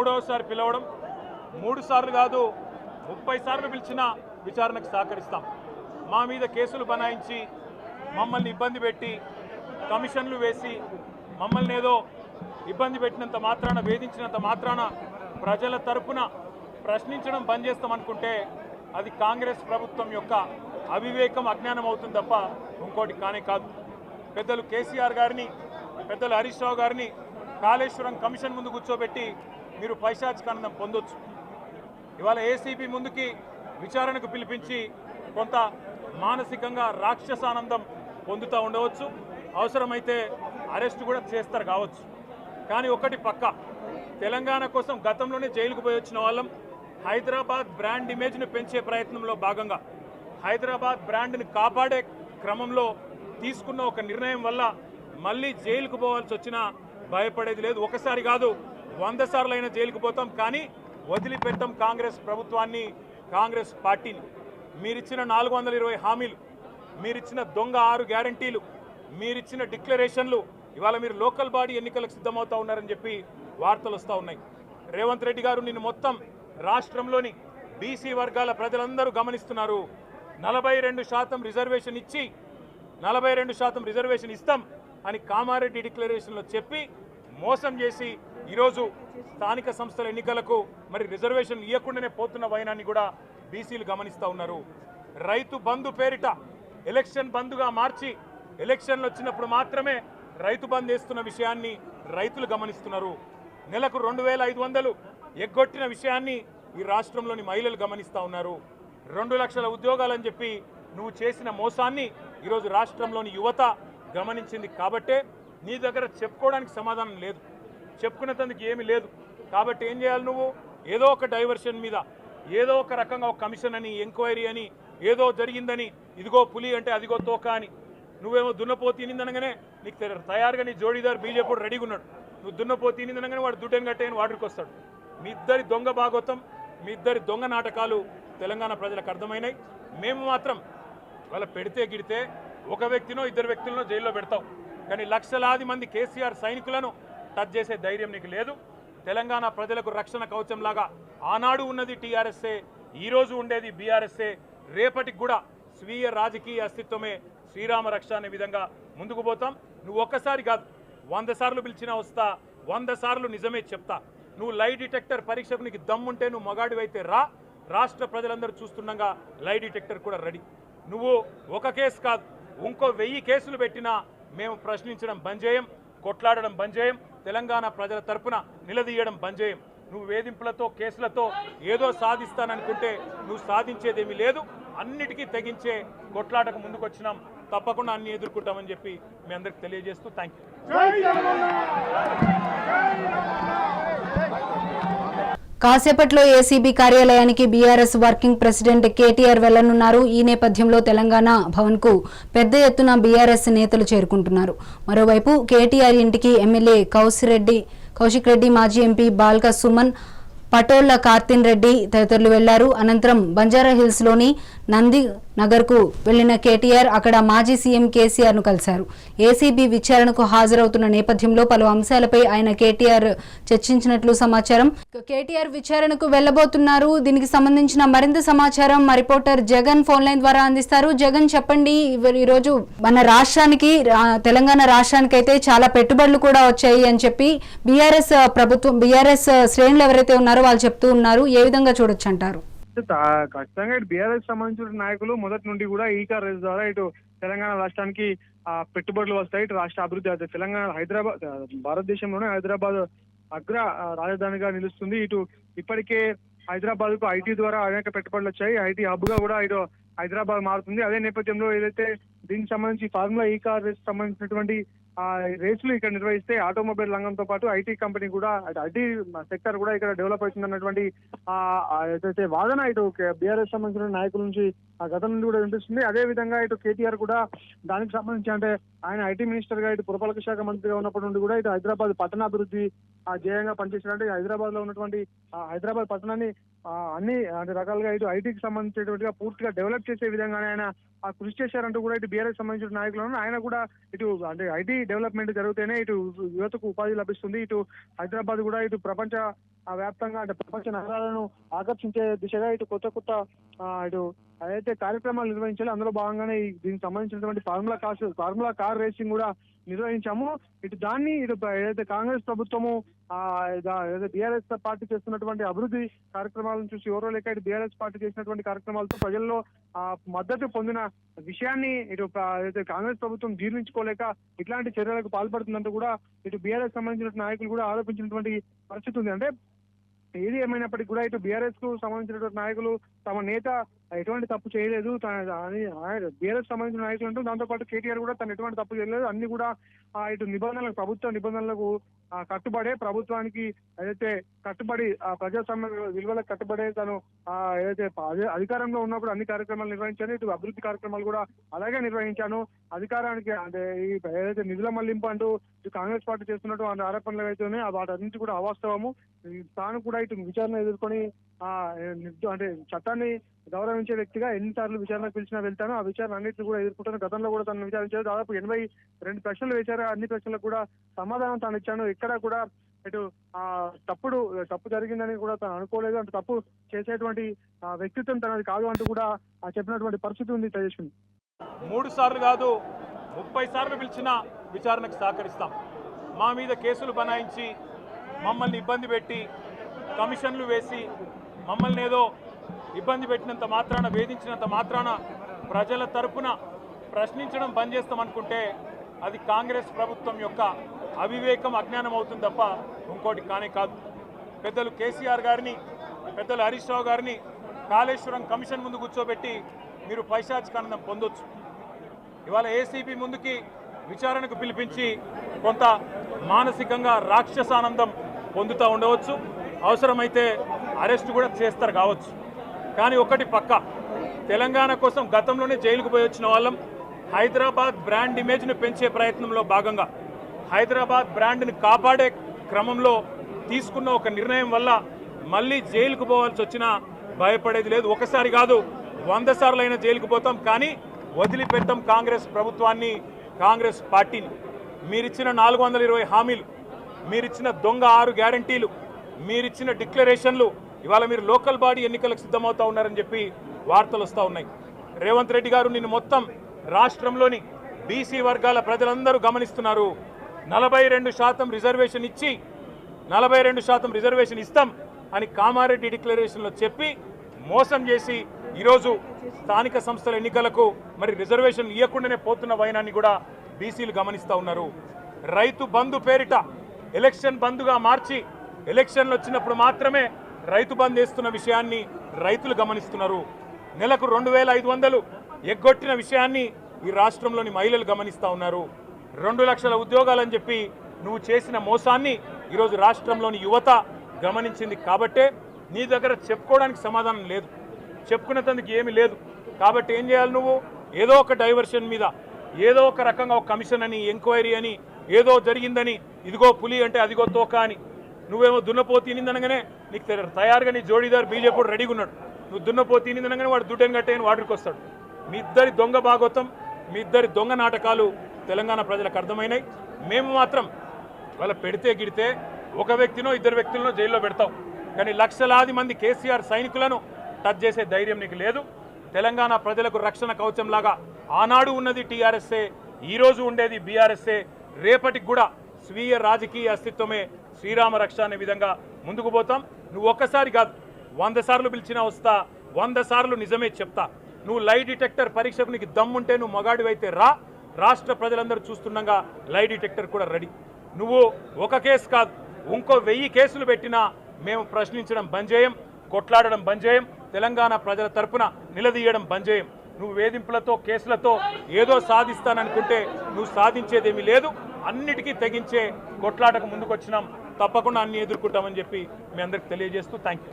మూడవసారి పిలవడం, 3 సార్లు కాదు 30 సార్లు పిలిచిన విచారణకు సహకరిస్తాం. మా మీద కేసులు బనాయించి మమ్మల్ని ఇబ్బంది పెట్టి కమిషన్లు వేసి మమ్మల్ని ఏదో ఇబ్బంది పెట్టినంత మాత్రాన, వేధించినంత మాత్రాన ప్రజల తరపున ప్రశ్నించడం బంద్ చేస్తామనుకుంటే అది కాంగ్రెస్ ప్రభుత్వం యొక్క అవివేకం, అజ్ఞానం అవుతుంది తప్ప ఇంకోటి కానే కాదు. పెద్దలు కేసీఆర్ గారిని, పెద్దలు హరీష్ రావు గారిని కాళేశ్వరం కమిషన్ ముందు కూర్చోబెట్టి మీరు పైశాచికానందం పొందొచ్చు. ఇవాళ ఏసీబీ ముందుకి విచారణకు పిలిపించి కొంత మానసికంగా రాక్షసానందం పొందుతూ ఉండవచ్చు. అవసరమైతే అరెస్ట్ కూడా చేస్తారు కావచ్చు. కానీ ఒకటి పక్క, తెలంగాణ కోసం గతంలోనే జైలుకు పోయి వచ్చిన వాళ్ళం. హైదరాబాద్ బ్రాండ్ ఇమేజ్ను పెంచే ప్రయత్నంలో భాగంగా హైదరాబాద్ బ్రాండ్ని కాపాడే క్రమంలో తీసుకున్న ఒక నిర్ణయం వల్ల మళ్ళీ జైలుకు పోవాల్సి వచ్చినా భయపడేది లేదు. ఒకసారి కాదు 100 సార్లు అయినా జైలుకు పోతాం, కానీ వదిలిపెట్టాం కాంగ్రెస్ ప్రభుత్వాన్ని, కాంగ్రెస్ పార్టీని. మీరిచ్చిన 420 హామీలు, మీరిచ్చిన దొంగ 6 గ్యారంటీలు, మీరిచ్చిన డిక్లరేషన్లు, ఇవాళ మీరు లోకల్ బాడీ ఎన్నికలకు సిద్ధమవుతా ఉన్నారని చెప్పి వార్తలు వస్తూ ఉన్నాయి. రేవంత్ రెడ్డి గారు నిన్ను మొత్తం రాష్ట్రంలోని బీసీ వర్గాల ప్రజలందరూ గమనిస్తున్నారు. 42% రిజర్వేషన్ ఇచ్చి 42% రిజర్వేషన్ ఇస్తాం అని కామారెడ్డి డిక్లరేషన్లో చెప్పి మోసం చేసి ఈరోజు స్థానిక సంస్థల ఎన్నికలకు మరి రిజర్వేషన్ ఇవ్వకుండానే పోతున్న వైనాన్ని కూడా బీసీలు గమనిస్తూ ఉన్నారు. రైతు బంధు పేరిట ఎలక్షన్ బంధుగా మార్చి ఎలక్షన్లు వచ్చినప్పుడు మాత్రమే రైతు బంధు వేస్తున్న విషయాన్ని రైతులు గమనిస్తున్నారు. నెలకు 2500 ఎగ్గొట్టిన విషయాన్ని ఈ రాష్ట్రంలోని మహిళలు గమనిస్తూ ఉన్నారు. 2 లక్షల ఉద్యోగాలని చెప్పి నువ్వు చేసిన మోసాన్ని ఈరోజు రాష్ట్రంలోని యువత గమనించింది. కాబట్టే నీ దగ్గర చెప్పుకోవడానికి సమాధానం లేదు, చెప్పుకునేందుకు ఏమీ లేదు. కాబట్టి ఏం చేయాలి నువ్వు? ఏదో ఒక డైవర్షన్ మీద, ఏదో ఒక రకంగా ఒక కమిషన్ అని, ఎంక్వైరీ అని, ఏదో జరిగిందని, ఇదిగో పులి అంటే అదిగో తోక అని, నువ్వేమో దున్నపోతు తినిందనగానే నీకు తయారుగా నీ జోడీదారు బీజేపీ రెడీగా ఉన్నాడు. నువ్వు దున్నపోతు తినిందనగానే వాడు దుడ్డని కట్టేయని వాడికి వస్తాడు. మీ ఇద్దరి దొంగ భాగోతం, మీ ఇద్దరి దొంగ నాటకాలు తెలంగాణ ప్రజలకు అర్థమైనాయి. మేము మాత్రం వాళ్ళ పెడితే గిడితే ఒక వ్యక్తినో 2 వ్యక్తులను జైల్లో పెడతాం, కానీ లక్షలాది మంది కేసీఆర్ సైనికులను టచ్ చేసే ధైర్యం నీకు లేదు. తెలంగాణ ప్రజలకు రక్షణ కవచంలాగా ఆనాడు ఉన్నది టీఆర్ఎస్ఏ, ఈరోజు ఉండేది బీఆర్ఎస్ఏ, రేపటికి కూడా స్వీయ రాజకీయ అస్తిత్వమే శ్రీరామ రక్ష అనే విధంగా ముందుకు పోతాం. నువ్వు ఒక్కసారి కాదు 100 సార్లు పిలిచినా వస్తా, 100 సార్లు నిజమే చెప్తా. నువ్వు లై డిటెక్టర్ పరీక్షకు నీకు దమ్ముంటే నువ్వు మగాడివైతే రా, రాష్ట్ర ప్రజలందరూ చూస్తుండగా లై డిటెక్టర్ కూడా రెడీ. నువ్వు ఒక కేసు కాదు ఇంకో 1000 కేసులు పెట్టినా మేము ప్రశ్నించడం బంద్ చేయం, కొట్లాడడం బంద్ చేయం, తెలంగాణ ప్రజల తరపున నిలదీయడం బంద్ చేయం. నువ్వు వేధింపులతో కేసులతో ఏదో సాధిస్తాననుకుంటే నువ్వు సాధించేదేమీ లేదు. అన్నిటికీ తెగించే కొట్లాటకు ముందుకు వచ్చినాం, తప్పకుండా అన్ని ఎదుర్కొంటామని చెప్పి మీ అందరికి తెలియజేస్తూ థ్యాంక్ యూ. కాసేపట్లో ఏసీబీ కార్యాలయానికి బీఆర్ఎస్ వర్కింగ్ ప్రెసిడెంట్ కేటీఆర్ వెళ్లనున్నారు. ఈ నేపథ్యంలో తెలంగాణ భవన్కు పెద్ద ఎత్తున బీఆర్ఎస్ నేతలు చేరుకుంటున్నారు. మరోవైపు కేటీఆర్ ఇంటికి ఎమ్మెల్యే కౌశిక్ రెడ్డి, మాజీ ఎంపీ బాల్క సుమన్, పటోళ్ల కార్తిన్ రెడ్డి తదితరులు వెళ్లారు. అనంతరం బంజారా హిల్స్ లోని నంది నగర్ కు వెళ్లిన కేటీఆర్ అక్కడ మాజీ సీఎం కేసీఆర్ ను కలిశారు. ఏసీబీ విచారణకు హాజరవుతున్న నేపథ్యంలో పలు అంశాలపై ఆయన కేటీఆర్ చర్చించినట్లు సమాచారం. కేటీఆర్ విచారణకు వెళ్లబోతున్నారు. దీనికి సంబంధించిన మరింత సమాచారం మా రిపోర్టర్ జగన్ ఫోన్ లైన్ ద్వారా అందిస్తారు. జగన్ చెప్పండి, ఈరోజు మన రాష్ట్రానికి, తెలంగాణ రాష్ట్రానికి అయితే చాలా పెట్టుబడులు కూడా వచ్చాయి అని చెప్పి బీఆర్ఎస్ ప్రభుత్వం, బీఆర్ఎస్ శ్రేణులు ఎవరైతే ఉన్నారో వాళ్ళు చెప్తూ ఉన్నారు. ఏ విధంగా చూడొచ్చు అంటారు? ఖచ్చితంగా ఇటు బీఆర్ఎస్ సంబంధించిన నాయకులు మొదటి నుండి కూడా ఈ కార్ రేస్ ద్వారా ఇటు తెలంగాణ రాష్ట్రానికి పెట్టుబడులు వస్తాయి, ఇటు రాష్ట్ర అభివృద్ధి, తెలంగాణ హైదరాబాద్ భారతదేశంలోనే హైదరాబాద్ అగ్ర రాజధానిగా నిలుస్తుంది. ఇటు ఇప్పటికే హైదరాబాద్ కు ఐటీ ద్వారా అనేక పెట్టుబడులు వచ్చాయి, ఐటీ హబ్ గా కూడా ఇటు హైదరాబాద్ మారుతుంది. అదే నేపథ్యంలో ఏదైతే దీనికి సంబంధించి ఫార్ములా ఈ కార్ రేస్ సంబంధించినటువంటి రేసులు ఇక్కడ నిర్వహిస్తే ఆటోమొబైల్ రంగంతో పాటు ఐటీ కంపెనీ కూడా, ఐటీ సెక్టర్ కూడా ఇక్కడ డెవలప్ అవుతుంది అన్నటువంటి ఏదైతే వాదన ఇటు బీఆర్ఎస్ సంబంధించిన నాయకుల నుంచి ఆ గతం నుండి కూడా వినిపిస్తుంది. అదే విధంగా ఇటు కేటీఆర్ కూడా దానికి సంబంధించి, అంటే ఆయన ఐటీ మినిస్టర్ గా, ఇటు పురపాలక శాఖ మంత్రిగా ఉన్నప్పటి నుండి కూడా ఇటు హైదరాబాద్ పట్టణాభివృద్ధి ధ్యేయంగా పనిచేసినట్టు హైదరాబాద్ లో ఉన్నటువంటి హైదరాబాద్ పట్టణాన్ని అన్ని రకాలుగా ఇటు ఐటీకి సంబంధించినటువంటిగా పూర్తిగా డెవలప్ చేసే విధంగానే ఆయన కృషి చేశారంటూ కూడా ఇటు బీఆర్ఎస్ సంబంధించిన నాయకులను, ఆయన కూడా ఇటు అంటే ఐటీ డెవలప్మెంట్ జరిగితేనే ఇటు యువతకు ఉపాధి లభిస్తుంది, ఇటు హైదరాబాద్ కూడా ఇటు ప్రపంచ వ్యాప్తంగా అంటే ప్రపంచ నగరాలను ఆకర్షించే దిశగా ఇటు కొత్త ఇటు ఏదైతే కార్యక్రమాలు నిర్వహించాలో అందులో భాగంగానే దీనికి సంబంధించినటువంటి ఫార్ములా కార్ రేసింగ్ కూడా నిర్వహించాము. ఇటు ఏదైతే కాంగ్రెస్ ప్రభుత్వము ఏదైతే బీఆర్ఎస్ పార్టీ చేస్తున్నటువంటి అభివృద్ధి కార్యక్రమాలను చూసి ఎవరో లేక ఇటు బీఆర్ఎస్ పార్టీ చేసినటువంటి కార్యక్రమాలతో ప్రజల్లో మద్దతు పొందిన విషయాన్ని ఏదైతే కాంగ్రెస్ ప్రభుత్వం జీర్ణించుకోలేక ఇట్లాంటి చర్యలకు పాల్పడుతుందంటూ కూడా ఇటు బీఆర్ఎస్ సంబంధించిన నాయకులు కూడా ఆరోపించినటువంటి పరిస్థితి ఉంది. అంటే ఏది ఏమైనప్పటికీ కూడా ఇటు బీఆర్ఎస్ కు సంబంధించినటువంటి నాయకులు తమ నేత ఎటువంటి తప్పు చేయలేదు బీఆర్ఎస్ సంబంధించిన నాయకులు అంటూ దాంతో పాటు కేటీఆర్ కూడా తను ఎటువంటి తప్పు చేయలేదు, అన్ని కూడా ఇటు ప్రభుత్వ నిబంధనలకు కట్టుబడే ప్రభుత్వానికి ఏదైతే కట్టుబడి ప్రజాస్వామ్య విలువలకు కట్టుబడే తను ఏదైతే అధికారంలో ఉన్నప్పుడు అన్ని కార్యక్రమాలు నిర్వహించాను, ఇటు అభివృద్ధి కార్యక్రమాలు కూడా అలాగే నిర్వహించాను. అధికారానికి అంటే ఈ ఏదైతే నిధుల మళ్లింపు అంటూ ఇటు కాంగ్రెస్ పార్టీ చేస్తున్నటువంటి ఆరోపణలు ఏవైతే వాటన్నింటి కూడా అవాస్తవము. తాను కూడా ఇటు విచారణ ఎదుర్కొని అంటే చట్టాన్ని గౌరవించే వ్యక్తిగా ఎన్నిసార్లు విచారణకు పిలిచినా వెళ్తాను, ఆ విచారణ అన్నింటినీ కూడా ఎదుర్కొంటాను. గతంలో కూడా తను విచారించారు. దాదాపు 82 ప్రశ్నలు వేశారు. అన్ని ప్రశ్నలకు కూడా సమాధానం తాను ఇచ్చాను. ఎక్కడ కూడా ఇటు తప్పు జరిగిందని కూడా తను అనుకోలేదు, అంటే తప్పు చేసేటువంటి వ్యక్తిత్వం తనది కాదు అంటూ కూడా చెప్పినటువంటి పరిస్థితి ఉంది. తేజస్విని 3 సార్లు కాదు 30 సార్లు పిలిచినా విచారణకు సహకరిస్తాం. మా మీద కేసులు బనాయించి మమ్మల్ని ఇబ్బంది పెట్టి కమిషన్లు వేసి మమ్మల్ని ఏదో ఇబ్బంది పెట్టినంత మాత్రాన, వేధించినంత మాత్రాన ప్రజల తరపున ప్రశ్నించడం బంద్ చేస్తామనుకుంటే అది కాంగ్రెస్ ప్రభుత్వం యొక్క అవివేకం, అజ్ఞానం అవుతుంది తప్ప ఇంకోటి కానే కాదు. పెద్దలు కేసీఆర్ గారిని, పెద్దలు హరీష్ రావు గారిని కాళేశ్వరం కమిషన్ ముందు కూర్చోబెట్టి మీరు పైశాచికానందం పొందొచ్చు. ఇవాళ ఏసీబీ ముందుకి విచారణకు పిలిపించి కొంత మానసికంగా రాక్షసానందం పొందుతూ ఉండవచ్చు, అవసరమైతే అరెస్ట్ కూడా చేస్తారు కావచ్చు. కానీ ఒకటి పక్క, తెలంగాణ కోసం గతంలోనే జైలుకు పోయి వచ్చిన వాళ్ళం. హైదరాబాద్ బ్రాండ్ ఇమేజ్ను పెంచే ప్రయత్నంలో భాగంగా హైదరాబాద్ బ్రాండ్ని కాపాడే క్రమంలో తీసుకున్న ఒక నిర్ణయం వల్ల మళ్ళీ జైలుకు పోవాల్సి వచ్చినా భయపడేది లేదు. ఒకసారి కాదు 100 సార్లు అయినా జైలుకు పోతాం, కానీ వదిలిపెట్టాం కాంగ్రెస్ ప్రభుత్వాన్ని, కాంగ్రెస్ పార్టీని. మీరిచ్చిన 420 హామీలు, మీరిచ్చిన దొంగ 6 గ్యారంటీలు, మీరిచ్చిన డిక్లరేషన్లు ఇవాళ మీరు లోకల్ బాడీ ఎన్నికలకు సిద్ధమవుతా ఉన్నారని చెప్పి వార్తలు వస్తూ ఉన్నాయి. రేవంత్ రెడ్డి గారు నిన్ను మొత్తం రాష్ట్రంలోని బీసీ వర్గాల ప్రజలందరూ గమనిస్తున్నారు. 42% రిజర్వేషన్ ఇచ్చి 42% రిజర్వేషన్ ఇస్తాం అని కామారెడ్డి డిక్లరేషన్లో చెప్పి మోసం చేసి ఈరోజు స్థానిక సంస్థల ఎన్నికలకు మరి రిజర్వేషన్ ఇవ్వకుండానే పోతున్న వైనాన్ని కూడా బీసీలు గమనిస్తూ ఉన్నారు. రైతు బంధు పేరిట ఎలక్షన్ బంధుగా మార్చి ఎలక్షన్లు వచ్చినప్పుడు మాత్రమే రైతు బంధు వేస్తున్న విషయాన్ని రైతులు గమనిస్తున్నారు. నెలకు 2500 ఎగ్గొట్టిన విషయాన్ని ఈ రాష్ట్రంలోని మహిళలు గమనిస్తూ ఉన్నారు. 2 లక్షల ఉద్యోగాలని చెప్పి నువ్వు చేసిన మోసాన్ని ఈరోజు రాష్ట్రంలోని యువత గమనించింది. కాబట్టే నీ దగ్గర చెప్పుకోవడానికి సమాధానం లేదు, చెప్పుకునేందుకు ఏమీ లేదు. కాబట్టి ఏం చేయాలి, నువ్వు ఏదో ఒక డైవర్షన్ మీద, ఏదో ఒక రకంగా ఒక కమిషన్ అని, ఎంక్వైరీ అని, ఏదో జరిగిందని, ఇదిగో పులి అంటే అదిగో తోక అని, నువ్వేమో దున్నపోతు తినిందనగానే నీకు తయారుగా నీ జోడీదారు బీజేపీ రెడీగా ఉన్నాడు. నువ్వు దున్నపోతు తినిందనగానే వాడు దుడ్డని కట్టేయని వాడికి వస్తాడు. మీ ఇద్దరి దొంగ భాగోతం, మీ ఇద్దరి దొంగ నాటకాలు తెలంగాణ ప్రజలకు అర్థమైనాయి. మేము మాత్రం వాళ్ళ పెడితే గిడితే ఒక వ్యక్తినో 2 వ్యక్తులను జైల్లో పెడతాం, కానీ లక్షలాది మంది కేసీఆర్ సైనికులను టచ్ చేసే ధైర్యం నీకు లేదు. తెలంగాణ ప్రజలకు రక్షణ కవచంలాగా ఆనాడు ఉన్నది టీఆర్ఎస్ఏ, ఈరోజు ఉండేది బీఆర్ఎస్ఏ, రేపటికి కూడా స్వీయ రాజకీయ అస్తిత్వమే శ్రీరామ రక్ష అనే విధంగా ముందుకు పోతాం. నువ్వు ఒక్కసారి కాదు 100 సార్లు పిలిచినా వస్తా, 100 సార్లు నిజమే చెప్తా. నువ్వు లై డిటెక్టర్ పరీక్షకు నీకు దమ్ముంటే నువ్వు మగాడివైతే రా, రాష్ట్ర ప్రజలందరూ చూస్తుండగా లై డిటెక్టర్ కూడా రెడీ. నువ్వు ఒక కేసు కాదు ఇంకో 1000 కేసులు పెట్టినా మేము ప్రశ్నించడం బంద్ చేయం, కొట్లాడడం బంద్ చేయం, తెలంగాణ ప్రజల తరపున నిలదీయడం బంద్ చేయం. నువ్వు వేధింపులతో కేసులతో ఏదో సాధిస్తాననుకుంటే నువ్వు సాధించేదేమీ లేదు. అన్నిటికీ తెగించే కొట్లాటకు ముందుకొచ్చినాం, తప్పకుండా అన్ని ఎదుర్కొంటామని చెప్పి మీ అందరికి తెలియజేస్తూ థ్యాంక్ యూ.